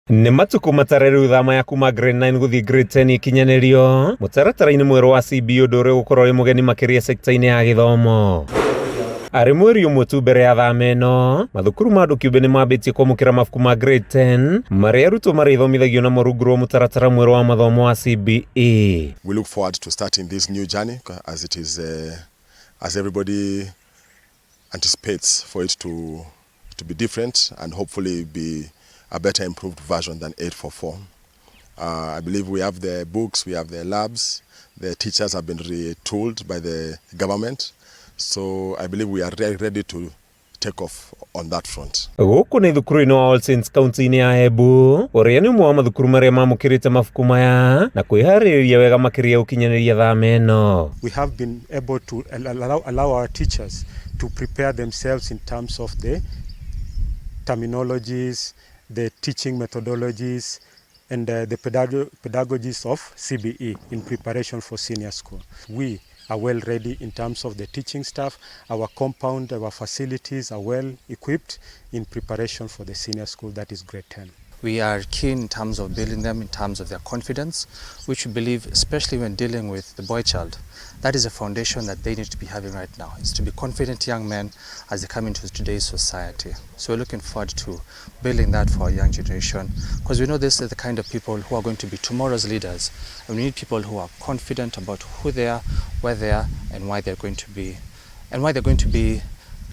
Nĩ matuko matarĩru thama ya kuma grade 9 guthi grade 10 ikinyanĩrio mũtaratara-inĩ mwerũ wa CBE ũndũ ũrĩa gũkorwo wĩ mũgeni makĩria sekta-inĩ ya gĩthomo. Arĩ mweri ũmwe tu mbere ya thama ĩno, mathukuru ma ANDU KIUMBE nĩ mambĩtie kwamũkĩra mabuku ma grade 10 marĩa arutwo marĩthomithagio namo rungu rwa mũtaratara mwerũ wa mathomo wa CBE. We look forward to starting this new journey as it is as everybody anticipates for it to be different and hopefully be a better improved version than 844. I believe we have the books, we have the labs, the teachers have been retooled by the government, so I believe we are ready to take off on that front. Gũkũ nĩ thukuru-inĩ wa All Saints County-inĩ ya Embu, ũrĩa nĩ ũmwe wa mathukuru marĩa mamũkĩrĩte mabuku maya na kwĩharĩrĩria wega makĩria gũkinyanĩria thama ĩno. We have been able to allow our teachers to prepare themselves in terms of the terminologies, the teaching methodologies, and the pedagogies of CBE in preparation for senior school. We are well ready in terms of the teaching staff. Our compound, our facilities are well equipped in preparation for the senior school, that is grade 10. We are keen in terms of building them, in terms of their confidence, which we believe, especially when dealing with the boy child, that is a foundation that they need to be having right now. It's to be confident young men as they come into today's society. So we're looking forward to building that for our young generation, because we know this is the kind of people who are going to be tomorrow's leaders. And we need people who are confident about who they are, where they are, and why they're going to be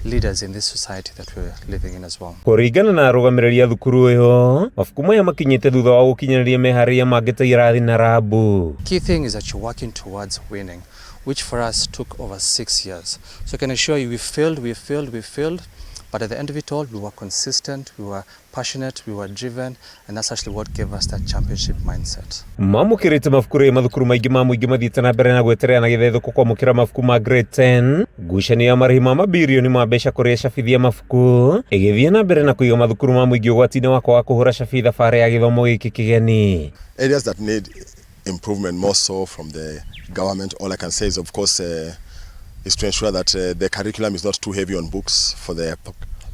leaders in this society that we're living in as well. Kũringana na arũgamĩrĩri a thukuru ũyũ, mabuku maya makinyĩte thutha wa gũkinyanĩria Mehariria mangĩte irathi na rabu. Key thing is that you're working towards winning, which for us took over 6 years. So I can assure you we failed, but at the end of it all, we were consistent, we were passionate, we were driven, and that's actually what gave us that championship mindset. Mamũkĩrĩte mabuku rĩ mathukuru maingĩ ma mũingĩ mathiĩte na mbere na gweterera na gĩthethũko kwamũkĩra mabuku ma grade 10. Ngucanio ya marĩhi ma mabirioni ma mbeca kũrĩ acabithia mabuku ĩgĩthiĩ na mbere na kũiga mathukuru ma mũingĩ ũgwati-inĩ wa kwaga kũhũra cabi thabarĩ ya gĩthomo gĩkĩ kĩgeni. Areas that need improvement more so from the government, all I can say is of course is to ensure that the curriculum is not too heavy on books for the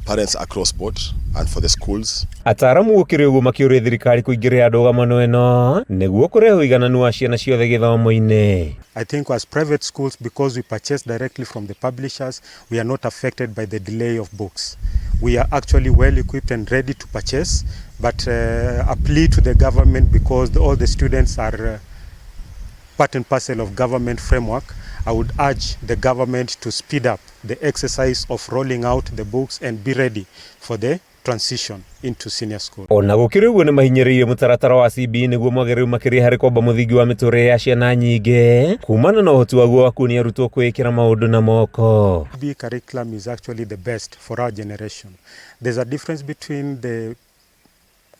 parents across board and for the schools. Ataaramu gũkĩrĩ ũguo makĩũria thirikari kũingĩrĩra ndũgamano ĩno nĩguo kũrehe ũigananu wa ciana ciothe gĩthomo-inĩ. I think as private schools, because we purchase directly from the publishers, we are not affected by the delay of books. We are actually well equipped and ready to purchase, but a plea to the government, because all the students are part and parcel of government framework. I would urge the government to speed up the exercise of rolling out the books and be ready for the transition into senior school. Ona gũkĩrĩ ũguo nĩ mahinyĩrĩirie mũtaratara wa CBE nĩguo mwagĩrĩru makĩria harĩ kwamba mũthingi wa mĩtũrĩre ya ciana nyingĩ kumana na ũhoti waguo wa kuonia arutwo kwĩĩkĩra maũndũ na moko. CBE curriculum is actually the best for our generation. There's a difference between the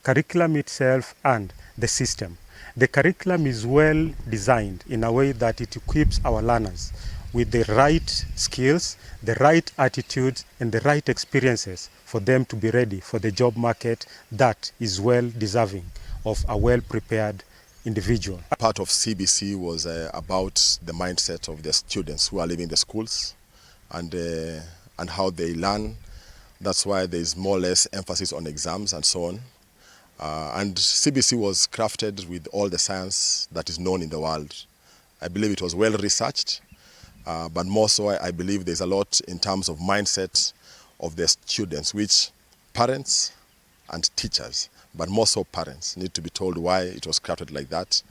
curriculum itself and the system. The curriculum is well designed in a way that it equips our learners with the right skills, the right attitudes, and the right experiences for them to be ready for the job market that is well deserving of a well-prepared individual. Part of CBC was about the mindset of the students who are leaving the schools and how they learn. That's why there is more or less emphasis on exams and so on. And CBC was crafted with all the science that is known in the world. I believe it was well researched, but more so I believe there's a lot in terms of mindset of the students, which parents and teachers, but more so parents, need to be told why it was crafted like that.